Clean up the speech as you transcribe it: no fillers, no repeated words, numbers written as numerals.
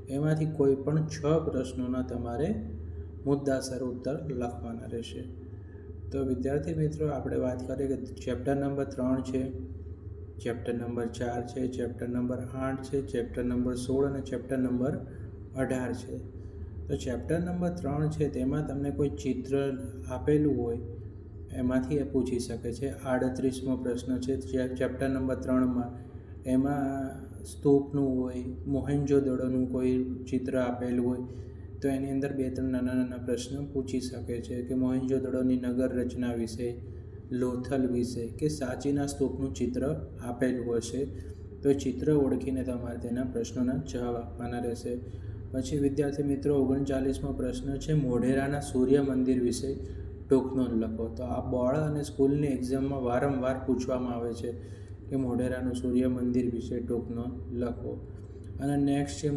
એમાંથી કોઈ પણ 6 પ્રશ્નોના તમારે મુદ્દાસર ઉત્તર લખવાના રહેશે. તો વિદ્યાર્થી મિત્રો, આપણે વાત કરીએ કે ચેપ્ટર નંબર 3 છે, ચેપ્ટર નંબર 4 છે, ચેપ્ટર નંબર 8 છે, ચેપ્ટર નંબર 16 અને ચેપ્ટર નંબર 18 છે. તો ચેપ્ટર નંબર 3 છે તેમાં તમને કોઈ ચિત્ર આપેલું હોય એમાંથી એ પૂછી શકે છે. 38મો પ્રશ્ન છે ચેપ્ટર નંબર 3માં, એમાં સ્તૂપનું હોય, મોહેન્જો-દડોનું કોઈ ચિત્ર આપેલું હોય તો એની અંદર 2-3 નાના નાના પ્રશ્ન પૂછી શકે છે કે મોહેન્જો-દડોની નગર રચના વિશે, લોથલ વિશે કે સાચીના સ્તૂપનું ચિત્ર આપેલું હશે તો ચિત્ર ઓળખીને તમારે તેના પ્રશ્નોના જવાબ આપવાના રહેશે. પછી વિદ્યાર્થી મિત્રો 39મો પ્રશ્ન છે મોઢેરાના સૂર્ય મંદિર વિશે ટૂંક નોંધ લખો. તો આ બોર્ડ અને સ્કૂલની એક્ઝામમાં વારંવાર પૂછવામાં આવે છે કે મોઢેરાનું સૂર્ય મંદિર વિશે ટૂંક નોંધ લખો. અને નેક્સ્ટ છે